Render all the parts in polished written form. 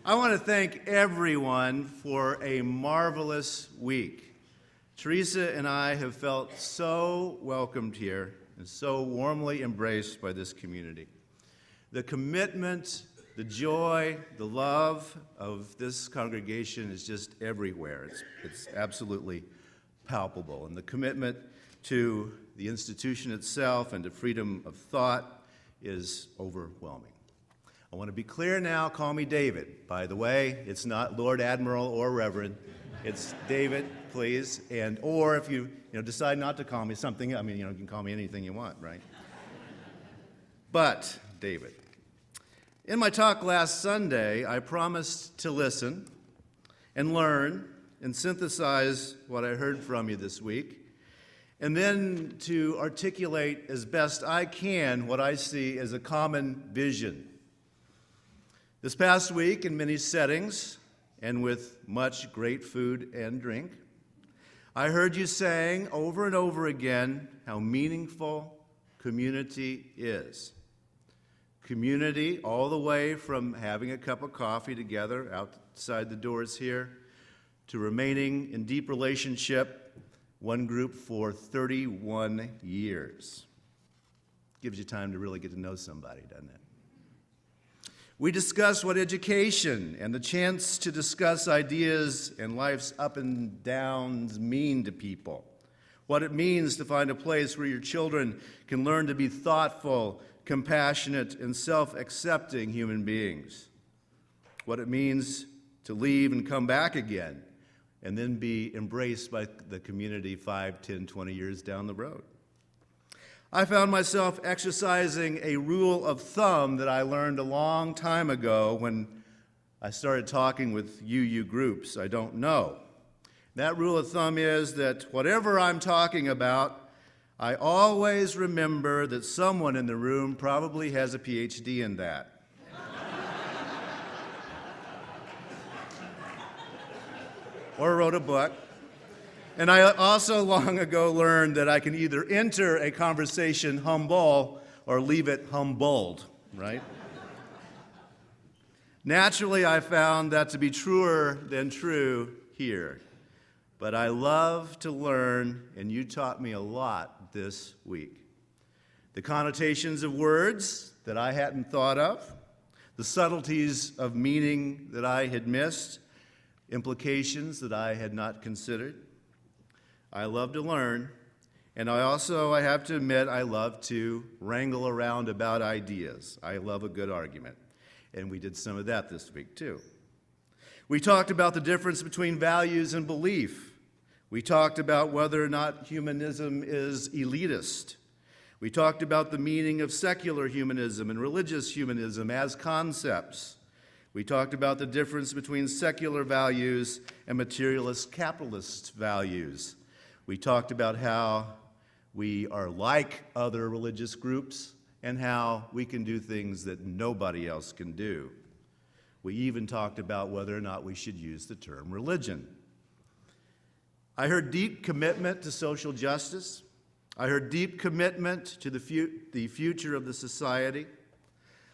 I want to thank everyone for a marvelous week. Teresa and I have felt so welcomed here and so warmly embraced by this community. The commitment, the joy, the love of this congregation is just everywhere. It's absolutely palpable. And the commitment to the institution itself and to freedom of thought is overwhelming. I want to be clear now, call me David. By the way, it's not Lord Admiral or Reverend. It's David, please. Or if you decide not to call me something, you can call me anything you want, right? But, David. In my talk last Sunday, I promised to listen and learn and synthesize what I heard from you this week, and then to articulate as best I can what I see as a common vision. This past week, in many settings, and with much great food and drink, I heard you saying over and over again how meaningful community is. Community all the way from having a cup of coffee together outside the doors here to remaining in deep relationship, one group for 31 years. Gives you time to really get to know somebody, doesn't it? We discuss what education and the chance to discuss ideas and life's up and downs mean to people. What it means to find a place where your children can learn to be thoughtful, compassionate, and self-accepting human beings. What it means to leave and come back again and then be embraced by the community 5, 10, 20 years down the road. I found myself exercising a rule of thumb that I learned a long time ago when I started talking with UU groups I don't know. That rule of thumb is that whatever I'm talking about, I always remember that someone in the room probably has a PhD in that. Or wrote a book. And I also long ago learned that I can either enter a conversation humble or leave it humbled, right? Naturally, I found that to be truer than true here. But I love to learn, and you taught me a lot this week. The connotations of words that I hadn't thought of, the subtleties of meaning that I had missed, implications that I had not considered. I love to learn, and I have to admit, I love to wrangle around about ideas. I love a good argument, and we did some of that this week, too. We talked about the difference between values and belief. We talked about whether or not humanism is elitist. We talked about the meaning of secular humanism and religious humanism as concepts. We talked about the difference between secular values and materialist capitalist values. We talked about how we are like other religious groups and how we can do things that nobody else can do. We even talked about whether or not we should use the term religion. I heard deep commitment to social justice. I heard deep commitment to the future of the society.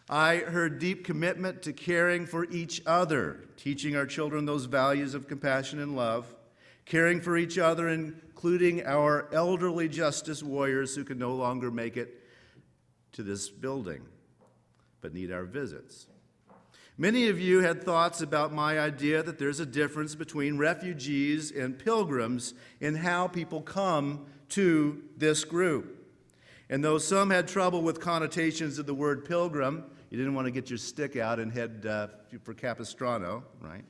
I heard deep commitment to caring for each other, teaching our children those values of compassion and love, caring for each other, including our elderly justice warriors who can no longer make it to this building, but need our visits. Many of you had thoughts about my idea that there's a difference between refugees and pilgrims in how people come to this group. And though some had trouble with connotations of the word pilgrim, you didn't want to get your stick out and head for Capistrano, right?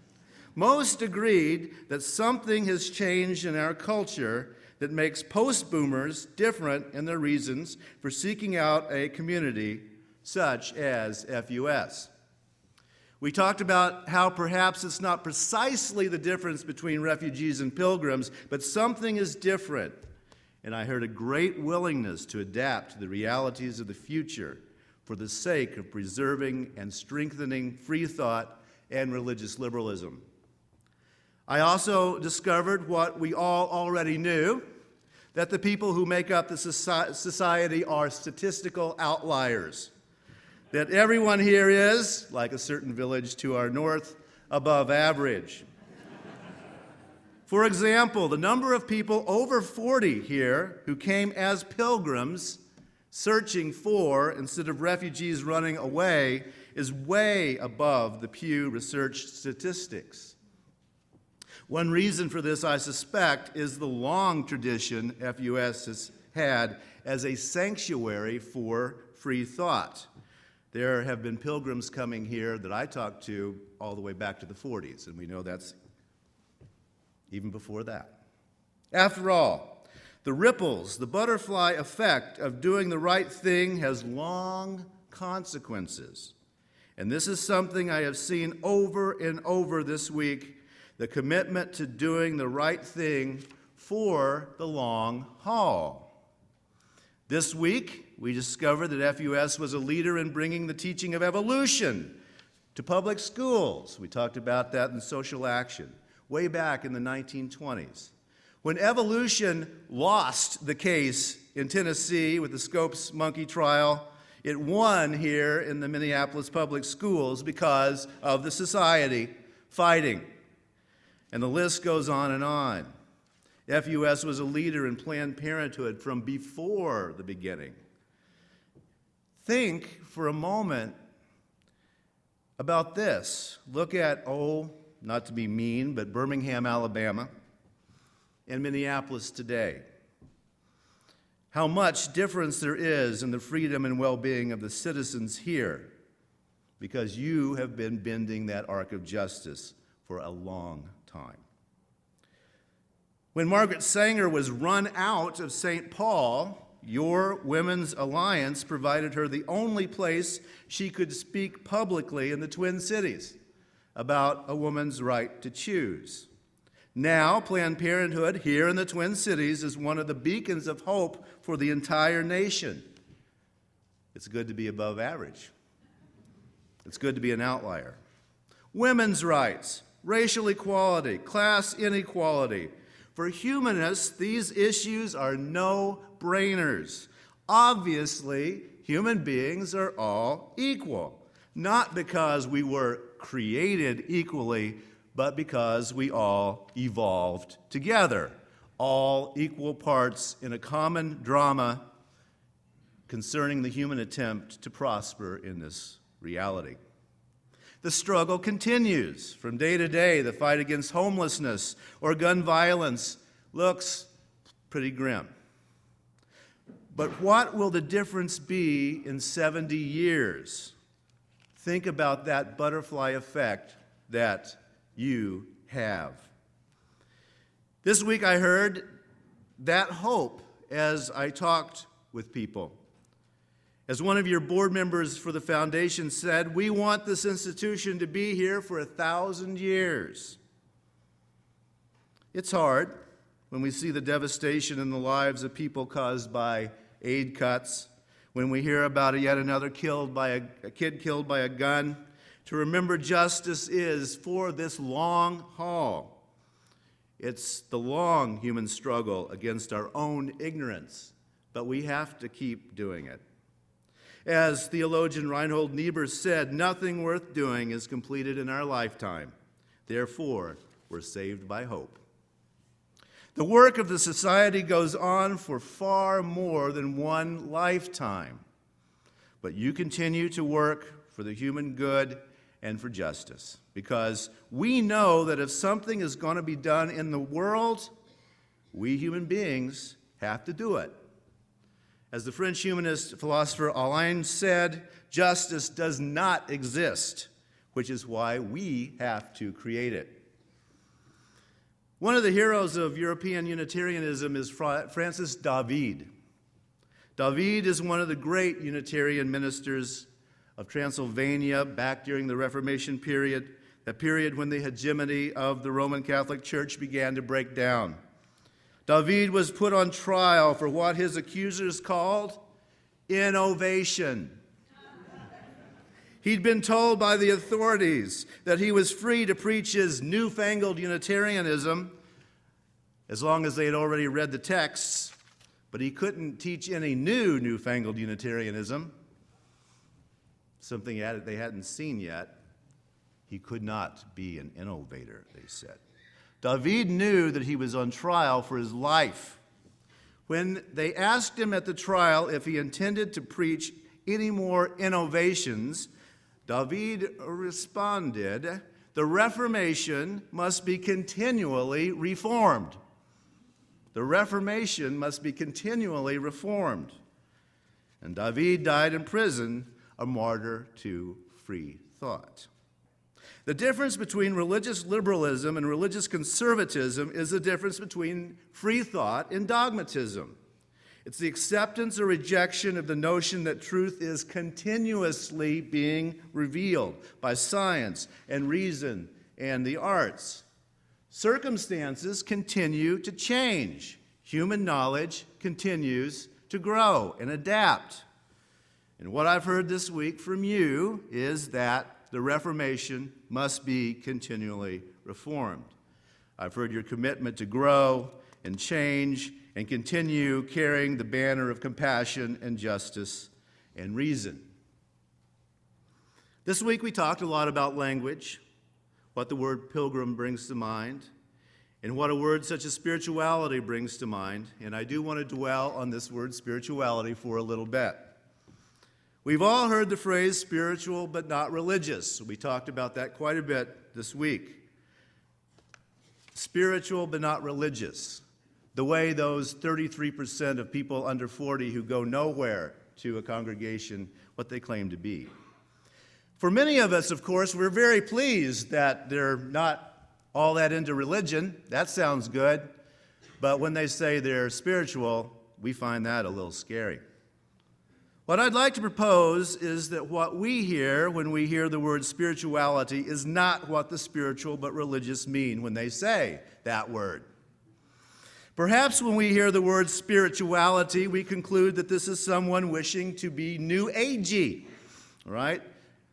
Most agreed that something has changed in our culture that makes post-boomers different in their reasons for seeking out a community such as FUS. We talked about how perhaps it's not precisely the difference between refugees and pilgrims, but something is different. And I heard a great willingness to adapt to the realities of the future for the sake of preserving and strengthening free thought and religious liberalism. I also discovered what we all already knew, that the people who make up the society are statistical outliers. That everyone here is, like a certain village to our north, above average. For example, the number of people over 40 here who came as pilgrims searching for, instead of refugees running away, is way above the Pew Research statistics. One reason for this, I suspect, is the long tradition FUS has had as a sanctuary for free thought. There have been pilgrims coming here that I talked to all the way back to the 40s, and we know that's even before that. After all, the ripples, the butterfly effect of doing the right thing has long consequences. And this is something I have seen over and over this week, the commitment to doing the right thing for the long haul. This week, we discovered that FUS was a leader in bringing the teaching of evolution to public schools. We talked about that in social action way back in the 1920s. When evolution lost the case in Tennessee with the Scopes monkey trial, it won here in the Minneapolis public schools because of the society fighting. And the list goes on and on. FUS was a leader in Planned Parenthood from before the beginning. Think for a moment about this. Look at, not to be mean, but Birmingham, Alabama, and Minneapolis today. How much difference there is in the freedom and well-being of the citizens here because you have been bending that arc of justice for a long time. When Margaret Sanger was run out of St. Paul, your Women's Alliance provided her the only place she could speak publicly in the Twin Cities about a woman's right to choose. Now, Planned Parenthood here in the Twin Cities is one of the beacons of hope for the entire nation. It's good to be above average. It's good to be an outlier. Women's rights, racial equality, class inequality. For humanists, these issues are no-brainers. Obviously, human beings are all equal, not because we were created equally, but because we all evolved together, all equal parts in a common drama concerning the human attempt to prosper in this reality. The struggle continues. From day to day, the fight against homelessness or gun violence looks pretty grim. But what will the difference be in 70 years? Think about that butterfly effect that you have. This week I heard that hope as I talked with people. As one of your board members for the foundation said, we want this institution to be here for 1,000 years. It's hard when we see the devastation in the lives of people caused by aid cuts, when we hear about yet another kid killed by a gun, to remember justice is for this long haul. It's the long human struggle against our own ignorance, but we have to keep doing it. As theologian Reinhold Niebuhr said, nothing worth doing is completed in our lifetime. Therefore, we're saved by hope. The work of the society goes on for far more than one lifetime. But you continue to work for the human good and for justice, because we know that if something is going to be done in the world, we human beings have to do it. As the French humanist philosopher Alain said, justice does not exist, which is why we have to create it. One of the heroes of European Unitarianism is Francis David. David is one of the great Unitarian ministers of Transylvania back during the Reformation period, that period when the hegemony of the Roman Catholic Church began to break down. David was put on trial for what his accusers called innovation. He'd been told by the authorities that he was free to preach his newfangled Unitarianism as long as they had already read the texts, but he couldn't teach any newfangled Unitarianism, something they hadn't seen yet. He could not be an innovator, they said. David knew that he was on trial for his life. When they asked him at the trial if he intended to preach any more innovations, David responded, "The Reformation must be continually reformed." The Reformation must be continually reformed. And David died in prison, a martyr to free thought. The difference between religious liberalism and religious conservatism is the difference between free thought and dogmatism. It's the acceptance or rejection of the notion that truth is continuously being revealed by science and reason and the arts. Circumstances continue to change. Human knowledge continues to grow and adapt. And what I've heard this week from you is that the Reformation must be continually reformed. I've heard your commitment to grow and change and continue carrying the banner of compassion and justice and reason. This week we talked a lot about language, what the word pilgrim brings to mind, and what a word such as spirituality brings to mind. And I do want to dwell on this word spirituality for a little bit. We've all heard the phrase spiritual but not religious. We talked about that quite a bit this week. Spiritual but not religious. The way those 33% of people under 40 who go nowhere to a congregation, what they claim to be. For many of us, of course, we're very pleased that they're not all that into religion. That sounds good. But when they say they're spiritual, we find that a little scary. What I'd like to propose is that what we hear when we hear the word spirituality is not what the spiritual but religious mean when they say that word. Perhaps when we hear the word spirituality, we conclude that this is someone wishing to be new agey, right?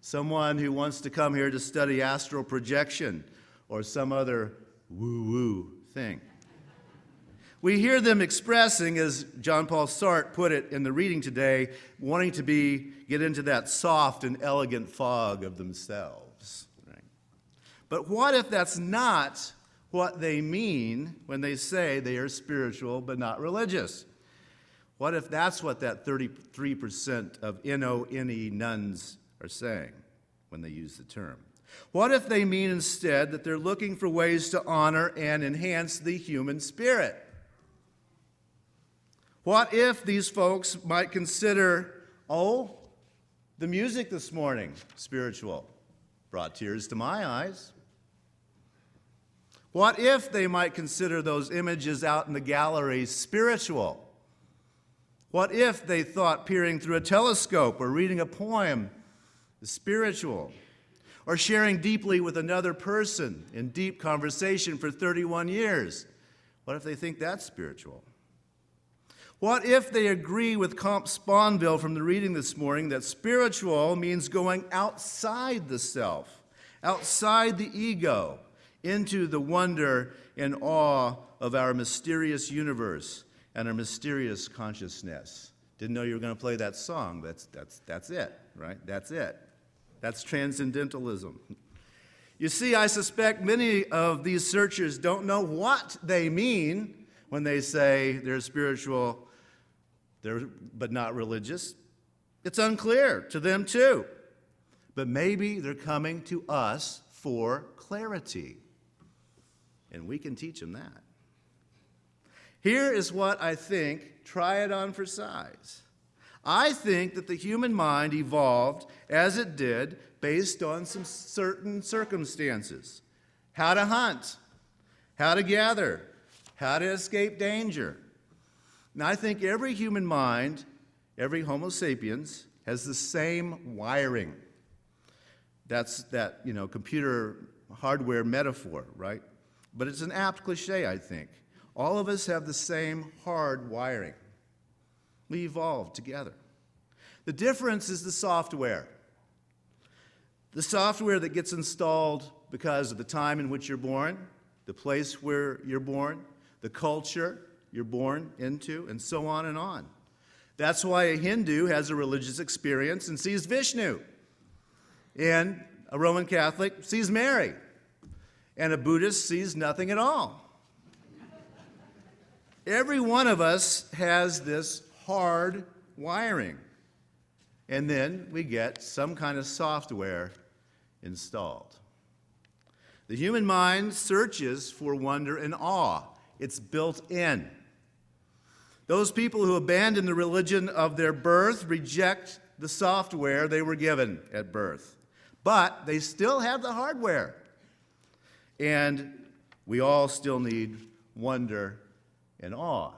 Someone who wants to come here to study astral projection or some other woo-woo thing. We hear them expressing, as John Paul Sartre put it in the reading today, wanting to get into that soft and elegant fog of themselves. Right? But what if that's not what they mean when they say they are spiritual but not religious? What if that's what that 33% of NONE nuns are saying when they use the term? What if they mean instead that they're looking for ways to honor and enhance the human spirit? What if these folks might consider, the music this morning, spiritual, brought tears to my eyes? What if they might consider those images out in the gallery spiritual? What if they thought peering through a telescope or reading a poem is spiritual? Or sharing deeply with another person in deep conversation for 31 years? What if they think that's spiritual? What if they agree with Comte Sponville from the reading this morning that spiritual means going outside the self, outside the ego, into the wonder and awe of our mysterious universe and our mysterious consciousness? Didn't know you were going to play that song. That's it, right? That's it. That's transcendentalism. You see, I suspect many of these searchers don't know what they mean when they say they're spiritual, but not religious. It's unclear to them too. But maybe they're coming to us for clarity. And we can teach them that. Here is what I think. Try it on for size. I think that the human mind evolved as it did based on some certain circumstances. How to hunt, how to gather, how to escape danger. And I think every human mind, every Homo sapiens, has the same wiring. That's that, computer hardware metaphor, right? But it's an apt cliche, I think. All of us have the same hard wiring. We evolved together. The difference is the software. The software that gets installed because of the time in which you're born, the place where you're born, the culture you're born into, and so on and on. That's why a Hindu has a religious experience and sees Vishnu. And A Roman Catholic sees Mary, and a Buddhist sees nothing at all. Every one of us has this hard wiring, and then we get some kind of software installed. The human mind searches for wonder and awe. It's built in. Those people who abandon the religion of their birth reject the software they were given at birth. But they still have the hardware. And we all still need wonder and awe.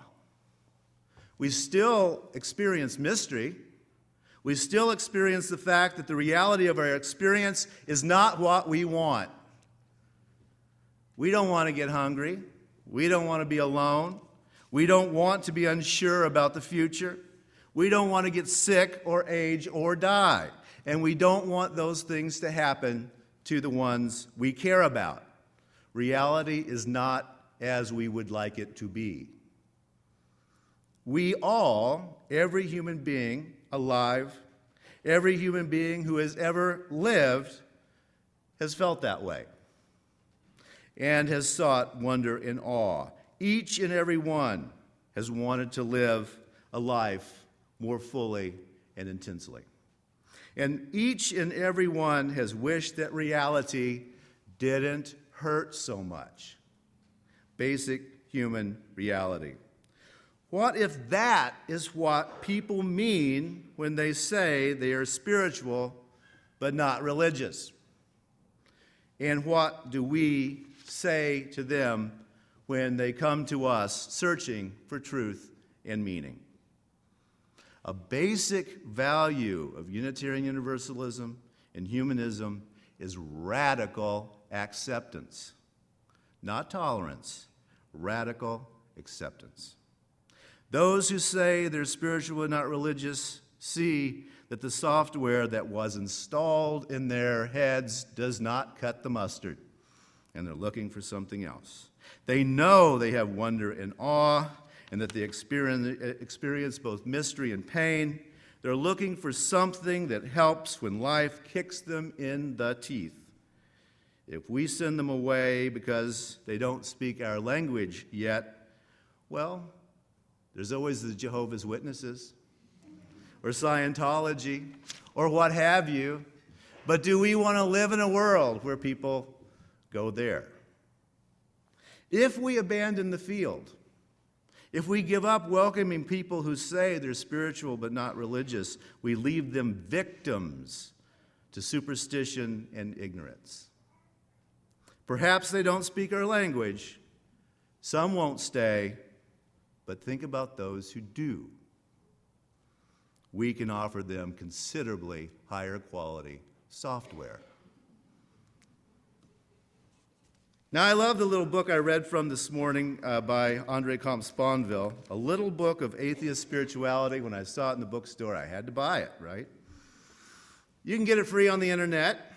We still experience mystery. We still experience the fact that the reality of our experience is not what we want. We don't want to get hungry. We don't want to be alone. We don't want to be unsure about the future. We don't want to get sick or age or die. And we don't want those things to happen to the ones we care about. Reality is not as we would like it to be. We all, every human being alive, every human being who has ever lived, has felt that way and has sought wonder and awe. Each and every one has wanted to live a life more fully and intensely. And each and every one has wished that reality didn't hurt so much. Basic human reality. What if that is what people mean when they say they are spiritual but not religious? And what do we say to them when they come to us searching for truth and meaning? A basic value of Unitarian Universalism and humanism is radical acceptance, not tolerance, radical acceptance. Those who say they're spiritual and not religious see that the software that was installed in their heads does not cut the mustard, and they're looking for something else. They know they have wonder and awe, and that they experience both mystery and pain. They're looking for something that helps when life kicks them in the teeth. If we send them away because they don't speak our language yet, well, there's always the Jehovah's Witnesses or Scientology or what have you. But do we want to live in a world where people go there? If we abandon the field, if we give up welcoming people who say they're spiritual but not religious, we leave them victims to superstition and ignorance. Perhaps they don't speak our language. Some won't stay, but think about those who do. We can offer them considerably higher quality software. Now, I love the little book I read from this morning by Andre Comte-Sponville, A Little Book of Atheist Spirituality. When I saw it in the bookstore, I had to buy it, right? You can get it free on the internet.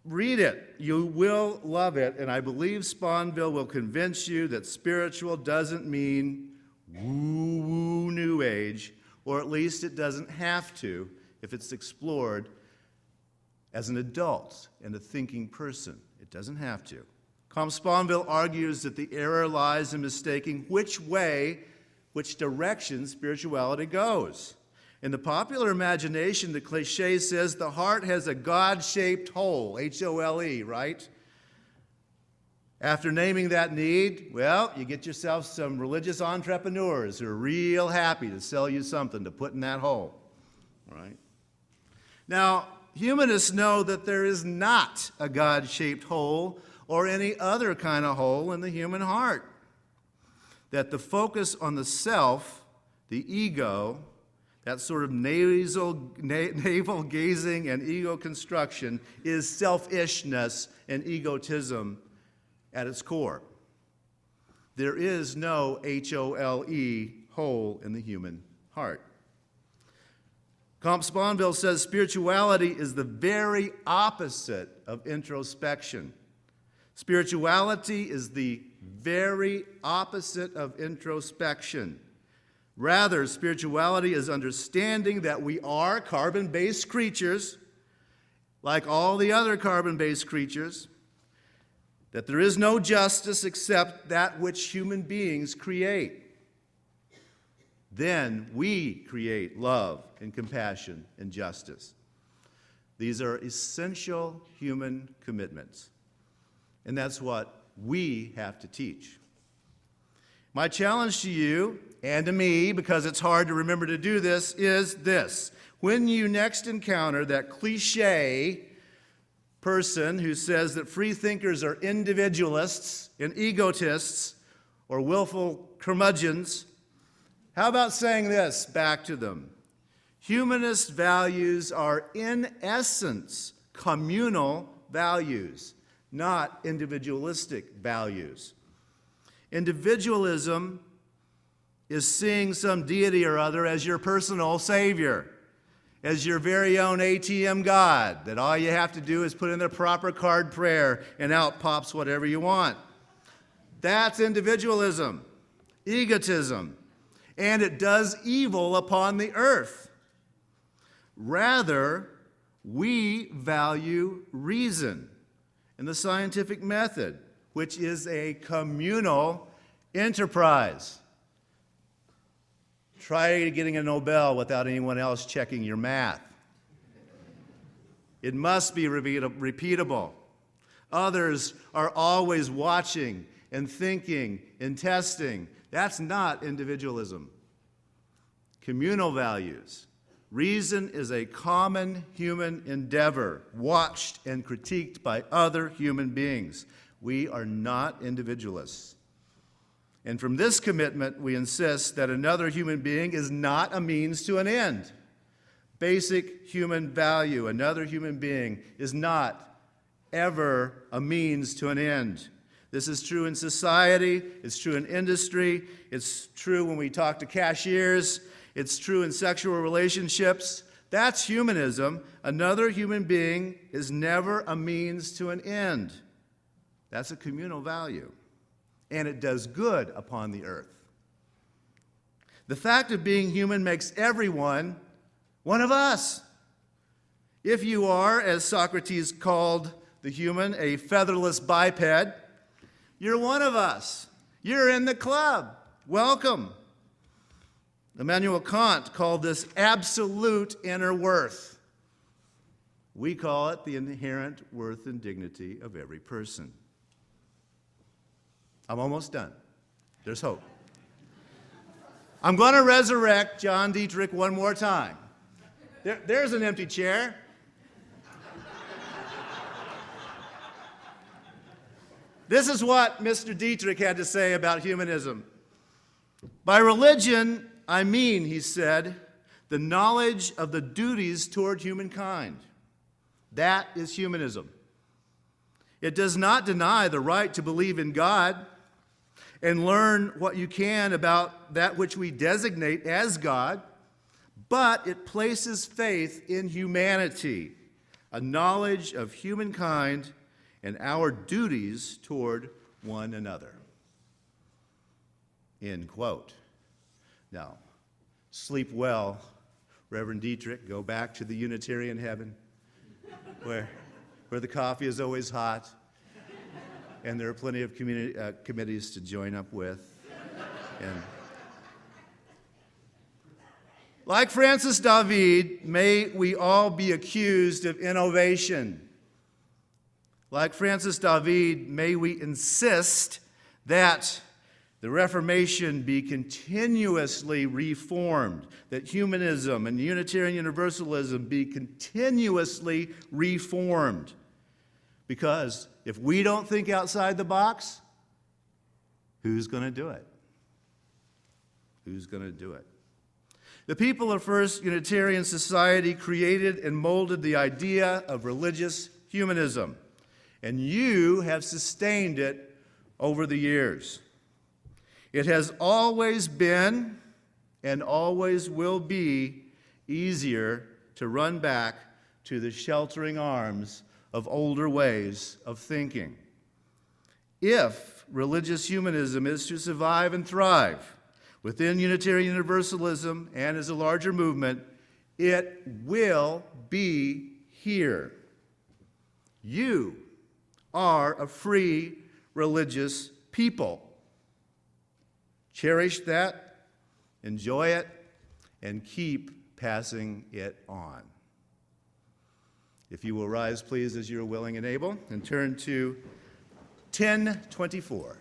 Read it. You will love it, and I believe Sponville will convince you that spiritual doesn't mean woo-woo New Age, or at least it doesn't have to if it's explored as an adult and a thinking person. It doesn't have to. Comte-Sponville argues that the error lies in mistaking which direction spirituality goes. In the popular imagination, the cliche says the heart has a God-shaped hole, H-O-L-E, right? After naming that need, well, you get yourself some religious entrepreneurs who are real happy to sell you something to put in that hole, right? Now, humanists know that there is not a God-shaped hole or any other kind of hole in the human heart. That the focus on the self, the ego, that sort of navel-gazing and ego construction is selfishness and egotism at its core. There is no H-O-L-E hole in the human heart. Comte-Sponville says spirituality is the very opposite of introspection. Spirituality is the very opposite of introspection. Rather, spirituality is understanding that we are carbon-based creatures like all the other carbon-based creatures, that there is no justice except that which human beings create. Then we create love and compassion and justice. These are essential human commitments, and that's what we have to teach. My challenge to you and to me, because it's hard to remember to do this, is this. When you next encounter that cliche person who says that free thinkers are individualists and egotists or willful curmudgeons, how about saying this back to them? Humanist values are, in essence, communal values, not individualistic values. Individualism is seeing some deity or other as your personal savior, as your very own ATM God, that all you have to do is put in the proper card prayer and out pops whatever you want. That's individualism, egotism, and it does evil upon the earth. Rather, we value reason and the scientific method, which is a communal enterprise. Try getting a Nobel without anyone else checking your math. It must be repeatable. Others are always watching and thinking and testing. That's not individualism. Communal values. Reason is a common human endeavor, watched and critiqued by other human beings. We are not individualists. And from this commitment, we insist that another human being is not a means to an end. Basic human value, another human being, is not ever a means to an end. This is true in society, it's true in industry, it's true when we talk to cashiers, it's true in sexual relationships. That's humanism. Another human being is never a means to an end. That's a communal value, and it does good upon the earth. The fact of being human makes everyone one of us. If you are, as Socrates called the human, a featherless biped, you're one of us. You're in the club. Welcome. Immanuel Kant called this absolute inner worth. We call it the inherent worth and dignity of every person. I'm almost done. There's hope. I'm going to resurrect John Dietrich one more time. There's an empty chair. This is what Mr. Dietrich had to say about humanism. By religion, I mean, he said, the knowledge of the duties toward humankind. That is humanism. It does not deny the right to believe in God and learn what you can about that which we designate as God, but it places faith in humanity, a knowledge of humankind and our duties toward one another. End quote. Now, sleep well, Reverend Dietrich. Go back to the Unitarian heaven where the coffee is always hot and there are plenty of committees to join up with. And like Francis David, may we all be accused of innovation. Like Francis David, may we insist that the Reformation be continuously reformed, that humanism and Unitarian Universalism be continuously reformed. Because if we don't think outside the box, who's going to do it? Who's going to do it? The people of First Unitarian Society created and molded the idea of religious humanism, and you have sustained it over the years. It has always been and always will be easier to run back to the sheltering arms of older ways of thinking. If religious humanism is to survive and thrive within Unitarian Universalism and as a larger movement, it will be here. You are a free religious people. Cherish that, enjoy it, and keep passing it on. If you will rise, please, as you are willing and able, and turn to 1024.